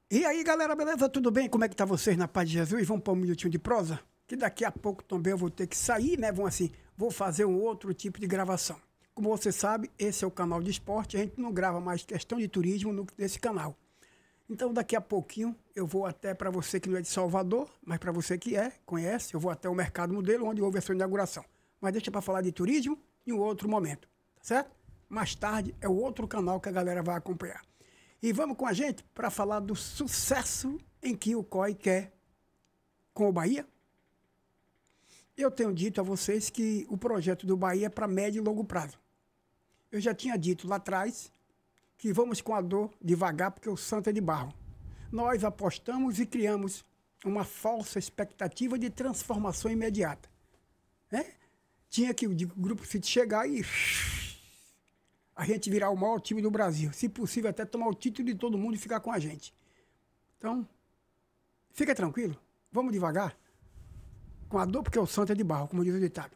E aí, galera, beleza? Tudo bem? Como é que tá vocês na paz de Jesus? Vamos para um minutinho de prosa? Que daqui a pouco também eu vou ter que sair, né? Vou fazer um outro tipo de gravação. Como você sabe, esse é o canal de esporte, a gente não grava mais questão de turismo nesse canal. Então, daqui a pouquinho, eu vou até, para você que não é de Salvador, mas para você que conhece, eu vou até o Mercado Modelo, onde houve a sua inauguração. Mas deixa para falar de turismo em um outro momento, tá certo? Mais tarde é o outro canal que a galera vai acompanhar. E vamos com a gente para falar do sucesso em que o COI quer com o Bahia. Eu tenho dito a vocês que o projeto do Bahia é para médio e longo prazo. Eu já tinha dito lá atrás que vamos com a dor devagar porque o santo é de barro. Nós apostamos e criamos uma falsa expectativa de transformação imediata. Né? Tinha que o Grupo City chegar e a gente virar o maior time do Brasil. Se possível, até tomar o título de todo mundo e ficar com a gente. Então, fica tranquilo. Vamos devagar. Com a dor, porque o santo é de barro, como diz o ditado.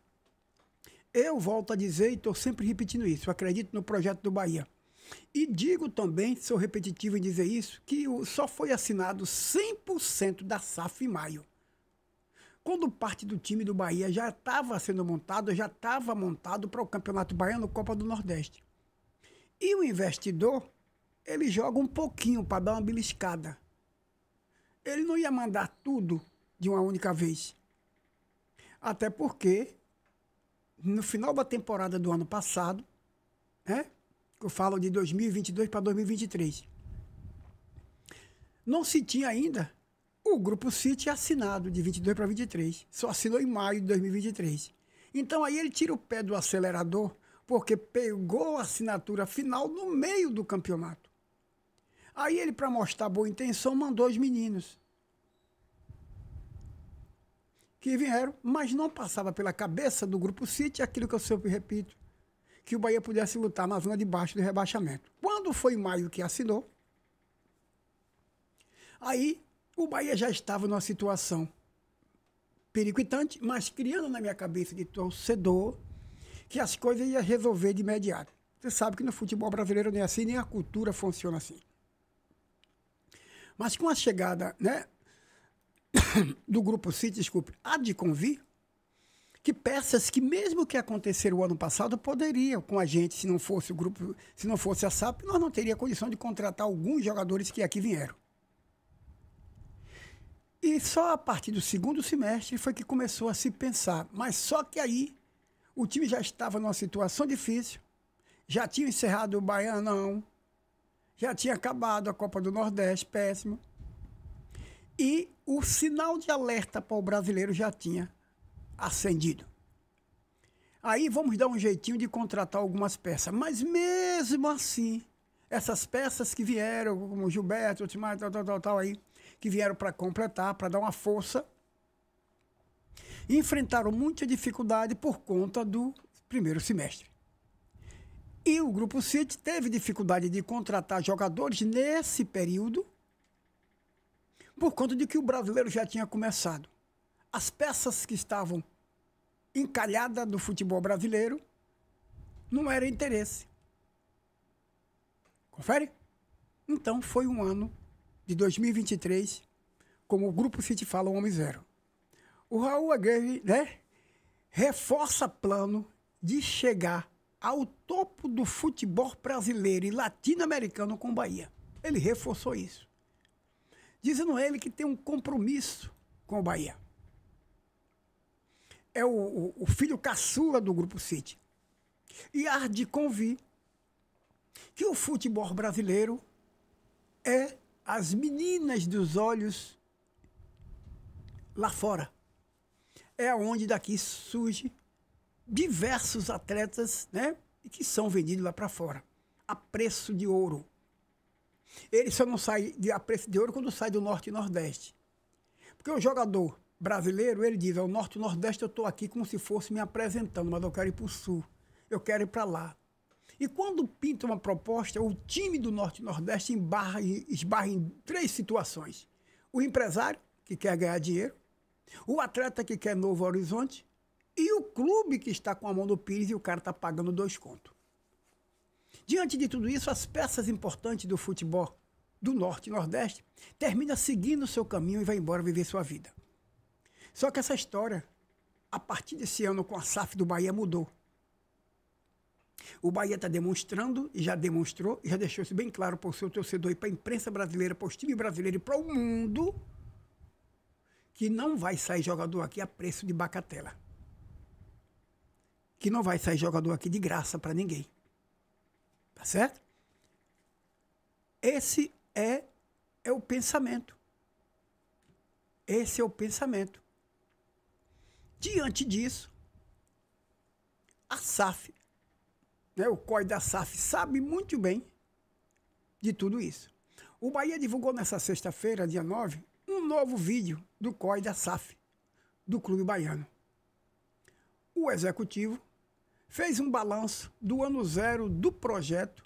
Eu volto a dizer, e estou sempre repetindo isso, eu acredito no projeto do Bahia. E digo também, sou repetitivo em dizer isso, que só foi assinado 100% da SAF em maio. Quando parte do time do Bahia já estava sendo montado, já estava montado para o Campeonato Baiano, Copa do Nordeste. E o investidor, ele joga um pouquinho para dar uma beliscada. Ele não ia mandar tudo de uma única vez. Até porque, no final da temporada do ano passado, né, eu falo de 2022 para 2023, não se tinha ainda o Grupo City assinado de 22 para 23. Só assinou em maio de 2023. Então aí ele tira o pé do acelerador, porque pegou a assinatura final no meio do campeonato. Aí ele, para mostrar boa intenção, mandou os meninos que vieram, mas não passava pela cabeça do Grupo City aquilo que eu sempre repito, que o Bahia pudesse lutar na zona de baixo do rebaixamento. Quando foi em maio que assinou, aí o Bahia já estava numa situação periclitante, mas criando na minha cabeça de torcedor que as coisas iam resolver de imediato. Você sabe que no futebol brasileiro nem é assim, nem a cultura funciona assim. Mas com a chegada, né, do Grupo City, desculpe, há de convir que peças que mesmo que aconteceram o ano passado poderiam com a gente, se não fosse o grupo, se não fosse a SAP, nós não teríamos condição de contratar alguns jogadores que aqui vieram. E só a partir do segundo semestre foi que começou a se pensar, mas só que aí o time já estava numa situação difícil, já tinha encerrado o Baianão, já tinha acabado a Copa do Nordeste, péssimo. E o sinal de alerta para o brasileiro já tinha acendido. Aí vamos dar um jeitinho de contratar algumas peças. Mas mesmo assim, essas peças que vieram, como o Gilberto, tal aí, que vieram para completar, para dar uma força, enfrentaram muita dificuldade por conta do primeiro semestre. E o Grupo City teve dificuldade de contratar jogadores nesse período, por conta de que o brasileiro já tinha começado. As peças que estavam encalhadas no futebol brasileiro não era interesse. Confere? Então foi um ano de 2023, como o Grupo City fala, o homem zero. O Raul Aguirre, né, reforça plano de chegar ao topo do futebol brasileiro e latino-americano com o Bahia. Ele reforçou isso, dizendo ele que tem um compromisso com o Bahia. É o filho caçula do Grupo City. E há de convir que o futebol brasileiro é as meninas dos olhos lá fora. É onde daqui surge diversos atletas, né, que são vendidos lá para fora, a preço de ouro. Ele só não sai a preço de ouro quando sai do Norte e Nordeste. Porque o jogador brasileiro, ele diz, o Norte e Nordeste eu estou aqui como se fosse me apresentando, mas eu quero ir para o Sul, eu quero ir para lá. E quando pinta uma proposta, o time do Norte e Nordeste esbarra em três situações. O empresário, que quer ganhar dinheiro, o atleta que quer Novo Horizonte e o clube que está com a mão no pires e o cara está pagando 2 contos. Diante de tudo isso, as peças importantes do futebol do Norte e Nordeste, termina seguindo o seu caminho e vai embora viver sua vida. Só que essa história, a partir desse ano com a SAF do Bahia, mudou. O Bahia está demonstrando, e já demonstrou, e já deixou isso bem claro para o seu torcedor e para a imprensa brasileira, para os times brasileiros e para o mundo, que não vai sair jogador aqui a preço de bacatela. Que não vai sair jogador aqui de graça para ninguém. Tá certo? Esse é o pensamento. Esse é o pensamento. Diante disso, a SAF, né, o COI da SAF, sabe muito bem de tudo isso. O Bahia divulgou nessa sexta-feira, dia 9, um novo vídeo do COI da SAF, do Clube Baiano. O executivo fez um balanço do ano zero do projeto,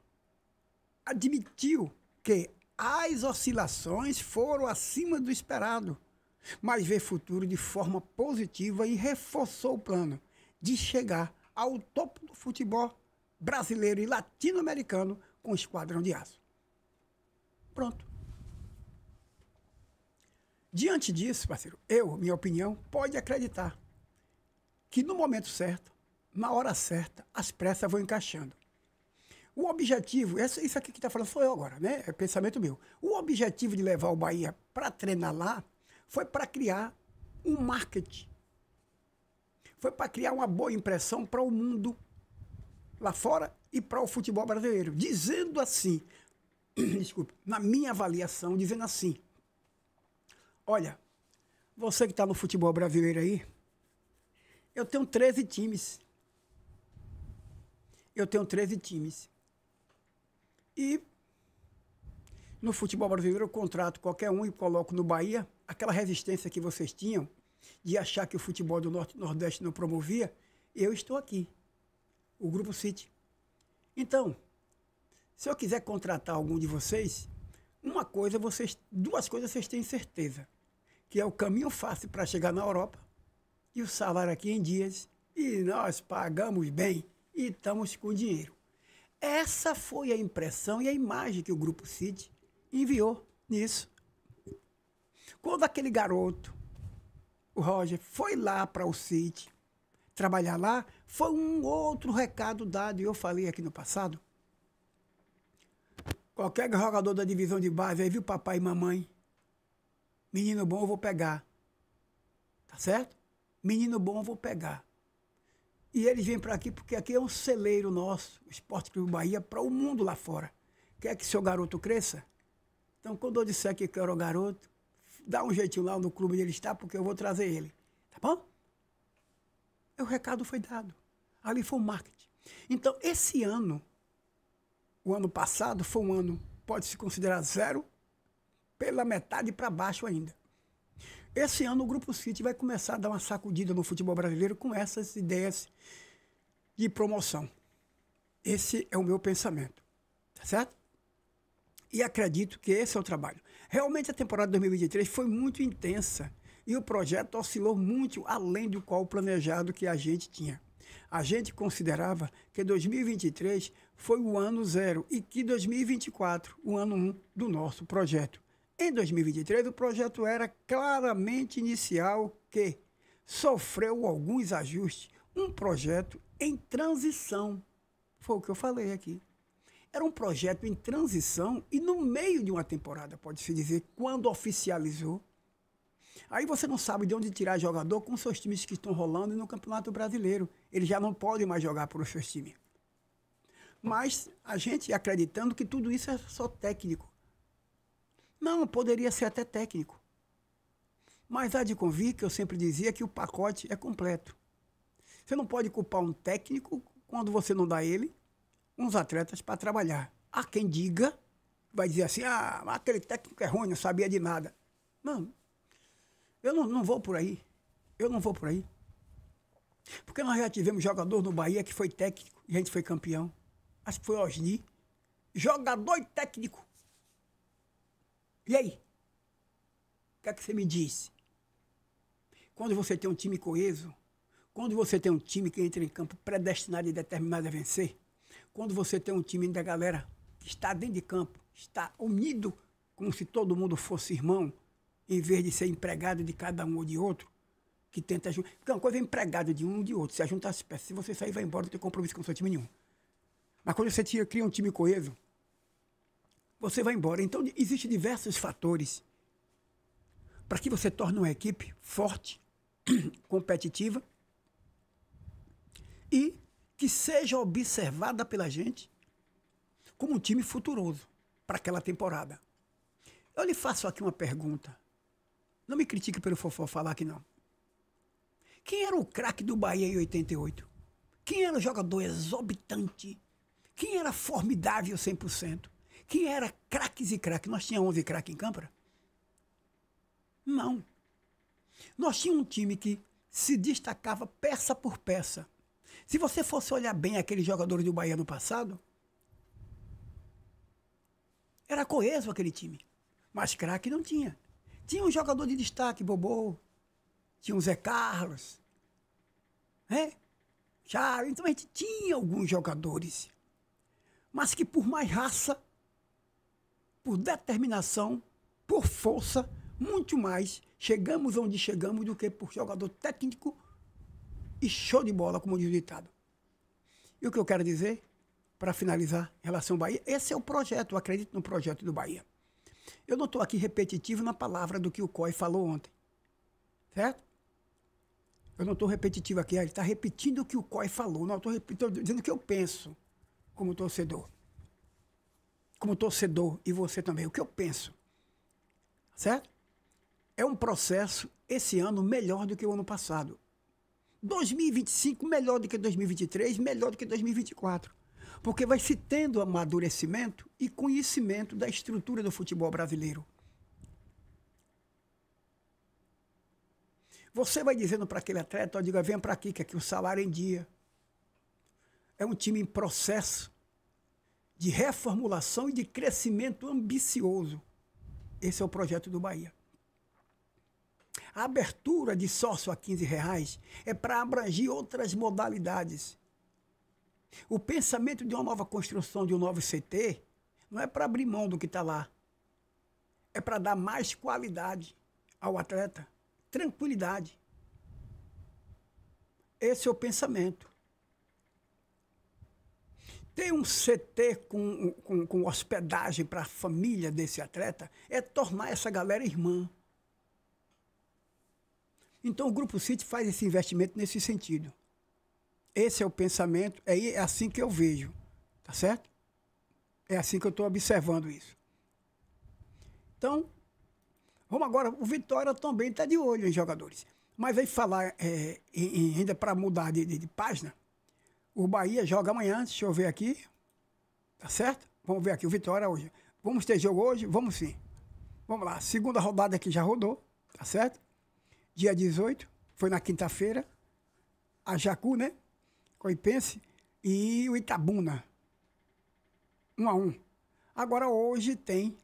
admitiu que as oscilações foram acima do esperado, mas vê futuro de forma positiva e reforçou o plano de chegar ao topo do futebol brasileiro e latino-americano com o esquadrão de aço. Pronto. Diante disso, parceiro, minha opinião, pode acreditar que no momento certo, na hora certa, as peças vão encaixando. O objetivo, isso aqui que está falando sou eu agora, né? É pensamento meu. O objetivo de levar o Bahia para treinar lá foi para criar um marketing. Foi para criar uma boa impressão para o mundo lá fora e para o futebol brasileiro. Dizendo assim, desculpe, na minha avaliação, dizendo assim, olha, você que está no futebol brasileiro aí, eu tenho 13 times. E no futebol brasileiro eu contrato qualquer um e coloco no Bahia aquela resistência que vocês tinham de achar que o futebol do Norte e Nordeste não promovia. Eu estou aqui, o Grupo City. Então, se eu quiser contratar algum de vocês, duas coisas vocês têm certeza, que é o caminho fácil para chegar na Europa e o salário aqui em dias, e nós pagamos bem e estamos com dinheiro. Essa foi a impressão e a imagem que o Grupo City enviou nisso. Quando aquele garoto, o Roger, foi lá para o City trabalhar lá, foi um outro recado dado, e eu falei aqui no passado. Qualquer jogador da divisão de base aí viu papai e mamãe, menino bom eu vou pegar. Tá certo? Menino bom eu vou pegar. E eles vêm para aqui porque aqui é um celeiro nosso, o Esporte Clube Bahia, para o mundo lá fora. Quer que seu garoto cresça? Então, quando eu disser que quero o garoto, dá um jeitinho lá no clube onde ele está, porque eu vou trazer ele. Tá bom? O recado foi dado. Ali foi o marketing. Então, esse ano, o ano passado, foi um ano, pode-se considerar zero, pela metade para baixo ainda. Esse ano o Grupo City vai começar a dar uma sacudida no futebol brasileiro com essas ideias de promoção. Esse é o meu pensamento. Tá certo? E acredito que esse é o trabalho. Realmente a temporada de 2023 foi muito intensa e o projeto oscilou muito além do qual planejado que a gente tinha. A gente considerava que 2023 foi o ano zero e que 2024 o ano 1 do nosso projeto. Em 2023, o projeto era claramente inicial que sofreu alguns ajustes. Um projeto em transição. Foi o que eu falei aqui. Era um projeto em transição e no meio de uma temporada, pode-se dizer, quando oficializou. Aí você não sabe de onde tirar jogador com seus times que estão rolando e no Campeonato Brasileiro. Eles já não podem mais jogar por os seus times. Mas a gente acreditando que tudo isso é só técnico. Não, poderia ser até técnico. Mas há de convir que eu sempre dizia que o pacote é completo. Você não pode culpar um técnico quando você não dá ele uns atletas para trabalhar. Há quem diga, vai dizer assim, aquele técnico é ruim, não sabia de nada. Não, eu não vou por aí. Eu não vou por aí. Porque nós já tivemos jogador no Bahia que foi técnico e a gente foi campeão. Acho que foi o Osni. Jogador e técnico. E aí? O que é que você me diz? Quando você tem um time coeso, quando você tem um time que entra em campo predestinado e determinado a vencer, quando você tem um time da galera que está dentro de campo, está unido como se todo mundo fosse irmão, em vez de ser empregado de cada um ou de outro, que tenta ajudar. Porque uma coisa é empregado de um ou de outro. Se a juntar as peças, se você sair e vai embora, não tem compromisso com o seu time nenhum. Mas quando você cria um time coeso, você vai embora. Então, existem diversos fatores para que você torne uma equipe forte, competitiva e que seja observada pela gente como um time futuroso para aquela temporada. Eu lhe faço aqui uma pergunta. Não me critique pelo Fofó falar que não. Quem era o craque do Bahia em 88? Quem era o jogador exorbitante? Quem era formidável 100%? Quem era craques e craques? Nós tínhamos 11 craques em Câmara? Não. Nós tínhamos um time que se destacava peça por peça. Se você fosse olhar bem aqueles jogadores do Bahia no passado, era coeso aquele time. Mas craque não tinha. Tinha um jogador de destaque, Bobô. Tinha o Zé Carlos. Né? Já, então a gente tinha alguns jogadores. Mas que por mais raça, por determinação, por força, muito mais, chegamos onde chegamos do que por jogador técnico e show de bola, como diz o ditado. E o que eu quero dizer, para finalizar, em relação ao Bahia, esse é o projeto, eu acredito no projeto do Bahia. Eu não estou aqui repetitivo na palavra do que o COI falou ontem, certo? Eu não estou repetitivo aqui, ele está repetindo o que o COI falou, não, estou dizendo o que eu penso como torcedor. Como torcedor, e você também, o que eu penso, certo? É um processo, esse ano, melhor do que o ano passado. 2025, melhor do que 2023, melhor do que 2024. Porque vai se tendo amadurecimento e conhecimento da estrutura do futebol brasileiro. Você vai dizendo para aquele atleta, diga, venha para aqui, que aqui o salário é em dia. É um time em processo de reformulação e de crescimento ambicioso. Esse é o projeto do Bahia. A abertura de sócio a R$15 é para abranger outras modalidades. O pensamento de uma nova construção, de um novo CT, não é para abrir mão do que está lá. É para dar mais qualidade ao atleta, tranquilidade. Esse é o pensamento. Ter um CT com hospedagem para a família desse atleta é tornar essa galera irmã. Então o Grupo City faz esse investimento nesse sentido. Esse é o pensamento, é assim que eu vejo, tá certo? É assim que eu estou observando isso. Então, vamos agora, o Vitória também está de olho em jogadores. Mas aí falar, ainda para mudar de página, o Bahia joga amanhã, deixa eu ver aqui, tá certo? Vamos ver aqui, o Vitória hoje. Vamos ter jogo hoje? Vamos sim. Vamos lá, segunda rodada que já rodou, tá certo? Dia 18, foi na quinta-feira, a Jacu, né? Coipense e o Itabuna. 1-1. Agora hoje tem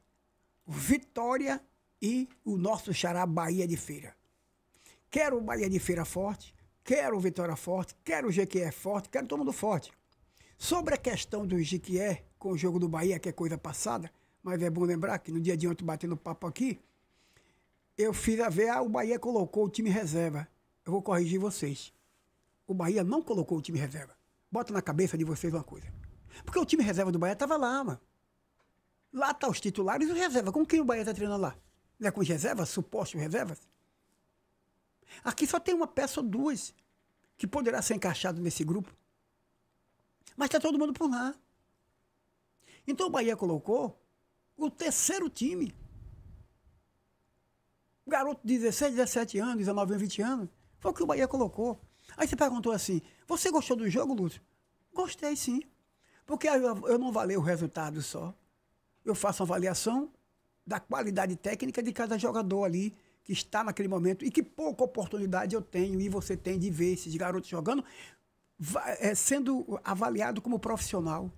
o Vitória e o nosso xará Bahia de Feira. Quero o Bahia de Feira forte, quero o Vitória forte, quero o Jequié forte, quero todo mundo forte. Sobre a questão do Jequié com o jogo do Bahia, que é coisa passada, mas é bom lembrar que no dia de ontem, batendo papo aqui, eu fiz a ver, o Bahia colocou o time reserva. Eu vou corrigir vocês. O Bahia não colocou o time reserva. Bota na cabeça de vocês uma coisa. Porque o time reserva do Bahia estava lá, mano. Lá tá os titulares e os reservas. Com quem o Bahia está treinando lá? Não é com os reservas, supostos reservas? Aqui só tem uma peça ou duas que poderá ser encaixado nesse grupo. Mas está todo mundo por lá. Então o Bahia colocou o terceiro time. Garoto de 16, 17 anos, 19, 20 anos. Foi o que o Bahia colocou. Aí você perguntou assim, você gostou do jogo, Lúcio? Gostei, sim. Porque eu não valei o resultado só. Eu faço uma avaliação da qualidade técnica de cada jogador ali que está naquele momento e que pouca oportunidade eu tenho e você tem de ver esses garotos jogando, sendo avaliado como profissional.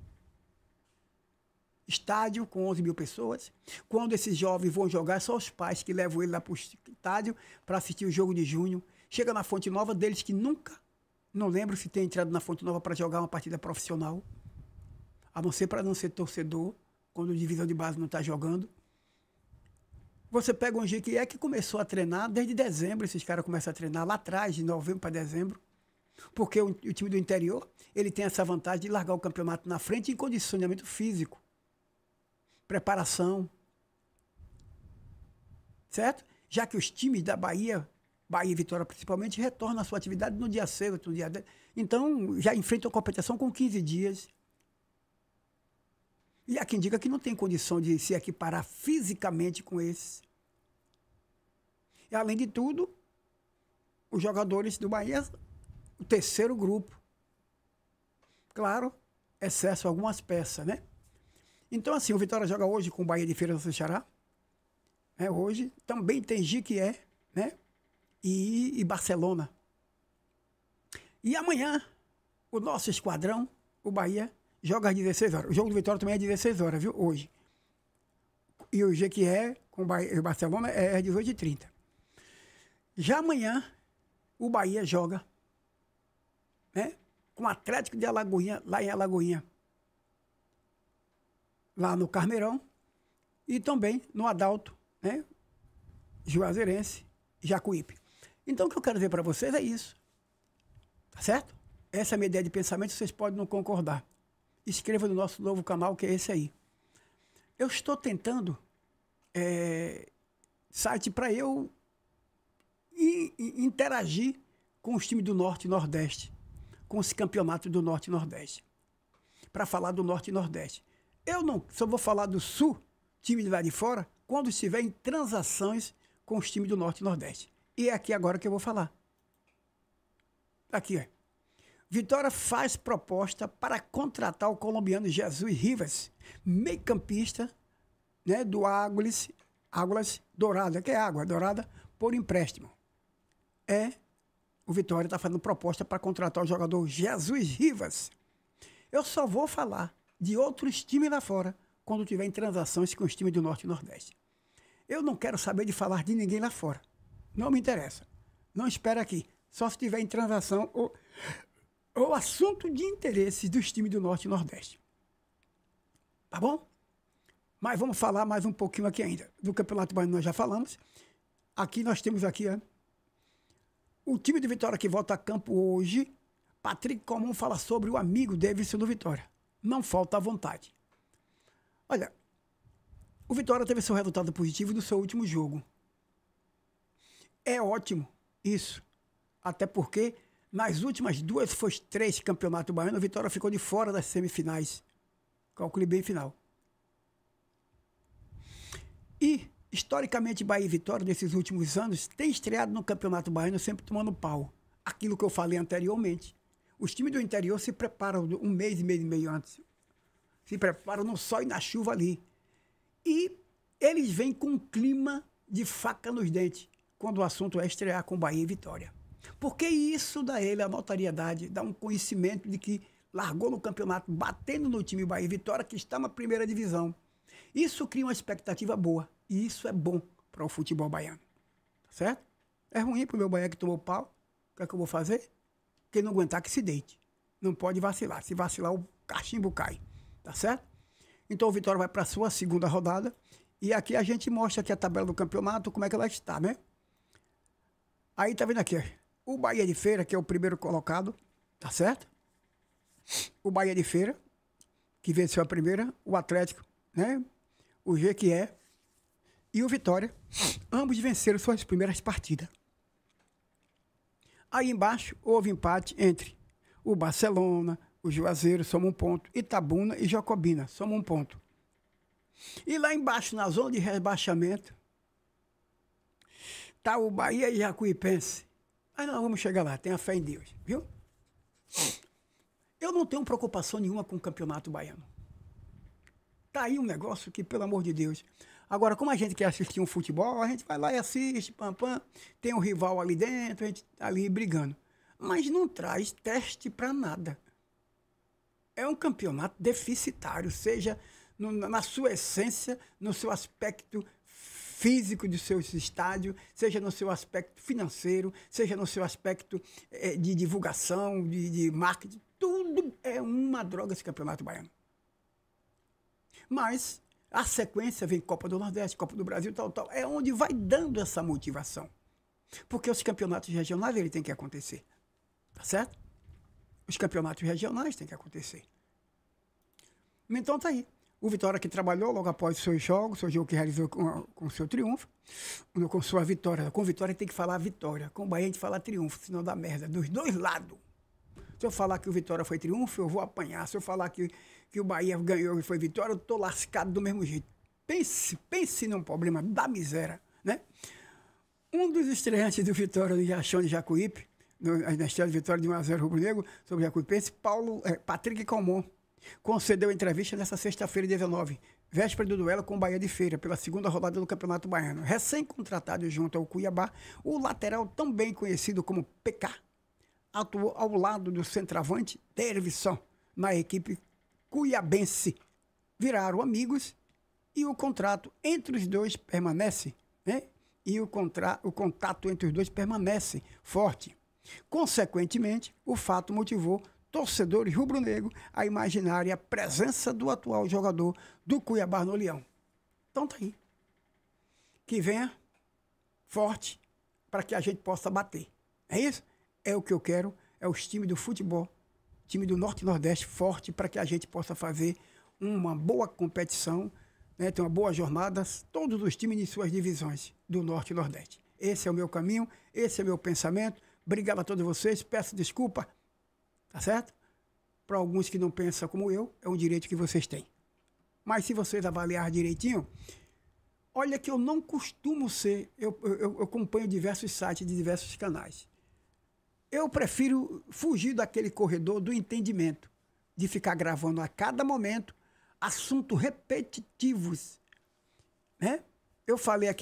Estádio com 11 mil pessoas. Quando esses jovens vão jogar, são os pais que levam ele lá para o estádio para assistir o jogo de junho. Chega na Fonte Nova, deles que nunca, não lembro se tem entrado na Fonte Nova para jogar uma partida profissional, a não ser para não ser torcedor, quando a divisão de base não está jogando. Você pega um Jequié que começou a treinar desde dezembro, esses caras começam a treinar lá atrás, de novembro para dezembro, porque o time do interior, ele tem essa vantagem de largar o campeonato na frente em condicionamento físico, preparação, certo? Já que os times da Bahia e Vitória principalmente, retornam à sua atividade no dia 6, no dia 10. Então, já enfrentam a competição com 15 dias. E há quem diga que não tem condição de se equiparar fisicamente com esses. E, além de tudo, os jogadores do Bahia, o terceiro grupo. Claro, excesso algumas peças, né? Então, assim, o Vitória joga hoje com o Bahia de Feira do Ceará. Hoje também tem Jequié, né? E Barcelona. E amanhã, o nosso esquadrão, o Bahia, joga às 16 horas. O jogo do Vitória também é às 16 horas, viu? Hoje. E o Jequié com o Bahia e o Barcelona é às 18h30. Já amanhã, o Bahia joga, né, com o Atlético de Alagoinha, lá em Alagoinha. Lá no Carmeirão. E também no Adalto, né? Juazeirense, Jacuípe. Então, o que eu quero dizer para vocês é isso. Tá certo? Essa é a minha ideia de pensamento, vocês podem não concordar. Inscreva no nosso novo canal, que é esse aí. Eu estou tentando site para eu interagir com os times do Norte e Nordeste, com os campeonatos do Norte e Nordeste, para falar do Norte e Nordeste. Eu não só vou falar do Sul, time de lá de fora, quando estiver em transações com os times do Norte e Nordeste. E é aqui agora que eu vou falar. Aqui, ó. Vitória faz proposta para contratar o colombiano Jesus Rivas, meio-campista, né, do Águilas Dourada, que é Água Dourada, por empréstimo. O Vitória está fazendo proposta para contratar o jogador Jesus Rivas. Eu só vou falar de outros times lá fora quando tiver em transações com os times do Norte e Nordeste. Eu não quero saber de falar de ninguém lá fora. Não me interessa. Não espera aqui. Só se tiver em transação ou assunto de interesse dos times do Norte e Nordeste. Tá bom? Mas vamos falar mais um pouquinho aqui ainda. Do Campeonato Baiano nós já falamos. Aqui nós temos aqui, o time do Vitória que volta a campo hoje. Patrick Comum fala sobre o amigo Davidson do Vitória. Não falta vontade. Olha, o Vitória teve seu resultado positivo no seu último jogo. É ótimo isso. Até porque nas últimas 3 campeonatos baianos, a Vitória ficou de fora das semifinais. Calcule bem final. E, historicamente, Bahia e Vitória, nesses últimos anos, tem estreado no Campeonato Baiano sempre tomando pau. Aquilo que eu falei anteriormente. Os times do interior se preparam um mês e meio antes. Se preparam no sol e na chuva ali. E eles vêm com um clima de faca nos dentes quando o assunto é estrear com Bahia e Vitória. Porque isso dá a ele a notoriedade, dá um conhecimento de que largou no campeonato, batendo no time Bahia e Vitória, que está na primeira divisão. Isso cria uma expectativa boa. E isso é bom para o futebol baiano. Tá certo? É ruim para o meu Bahia que tomou pau. O que é que eu vou fazer? Quem não aguentar que se deite. Não pode vacilar. Se vacilar, o cachimbo cai. Tá certo? Então o Vitória vai para a sua segunda rodada. E aqui a gente mostra aqui a tabela do campeonato, como é que ela está, né? Aí tá vendo aqui, o Bahia de Feira, que é o primeiro colocado, tá certo? O Bahia de Feira, que venceu a primeira, o Atlético, né? O Jequié e o Vitória, ambos venceram suas primeiras partidas. Aí embaixo houve empate entre o Barcelona, o Juazeiro, soma 1 ponto, Itabuna e Jacobina, soma 1 ponto. E lá embaixo, na zona de rebaixamento, tá o Bahia e Jacuipense. Mas nós vamos chegar lá, tenha fé em Deus, viu? Eu não tenho preocupação nenhuma com o campeonato baiano. Tá aí um negócio que, pelo amor de Deus. Agora, como a gente quer assistir um futebol, a gente vai lá e assiste, pam, pam, tem um rival ali dentro, a gente tá ali brigando. Mas não traz teste para nada. É um campeonato deficitário, seja na sua essência, no seu aspecto físico do seu estádio, seja no seu aspecto financeiro, seja no seu aspecto de divulgação, de marketing. Tudo é uma droga esse campeonato baiano. Mas A sequência vem Copa do Nordeste, Copa do Brasil, tal, tal. É onde vai dando essa motivação. Porque os campeonatos regionais, ele tem que acontecer. Tá certo? Os campeonatos regionais têm que acontecer. Então tá aí. O Vitória que trabalhou logo após os seus jogos, seu jogo que realizou com seu triunfo, com sua vitória. Com vitória tem que falar vitória. Com o Bahia a gente fala triunfo, senão dá merda. Dos dois lados. Se eu falar que o Vitória foi triunfo, eu vou apanhar. Se eu falar que o Bahia ganhou e foi vitória, eu tô lascado do mesmo jeito. Pense num problema da miséria, né? Um dos estreantes do Vitória do Riachão de Jacuípe, na história de vitória de 1-0 rubro-negro sobre o Jacuipense, Patrick Calmon, concedeu entrevista nesta sexta-feira, 19, véspera do duelo com o Bahia de Feira, pela segunda rodada do Campeonato Baiano. Recém-contratado junto ao Cuiabá, o lateral, também conhecido como PK, atuou ao lado do centroavante Dervisson, na equipe cuiabense. Viraram amigos e o contrato entre os dois permanece, né? E o contato entre os dois permanece forte. Consequentemente, o fato motivou torcedores rubro-negro a imaginarem a presença do atual jogador do Cuiabá no Leão. Então tá aí. Que venha forte para que a gente possa bater. É isso? É o que eu quero, é os times do futebol, time do Norte e Nordeste forte para que a gente possa fazer uma boa competição, né, ter uma boa jornada, todos os times de suas divisões do Norte e Nordeste. Esse é o meu caminho, esse é o meu pensamento. Obrigado a todos vocês, peço desculpa, tá certo? Para alguns que não pensam como eu, é um direito que vocês têm. Mas se vocês avaliarem direitinho, olha que eu não costumo ser, eu acompanho diversos sites de diversos canais. Eu prefiro fugir daquele corredor do entendimento, de ficar gravando a cada momento assuntos repetitivos, né? Eu falei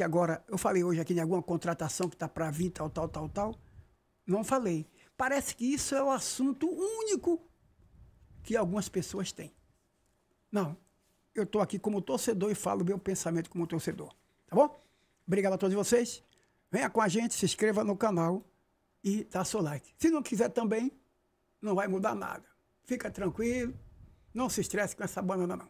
hoje aqui em alguma contratação que está para vir, tal. Não falei. Parece que isso é o assunto único que algumas pessoas têm. Não. Eu estou aqui como torcedor e falo o meu pensamento como torcedor. Tá bom? Obrigado a todos vocês. Venha com a gente, se inscreva no canal e dá seu like. Se não quiser também, não vai mudar nada. Fica tranquilo. Não se estresse com essa banana, não.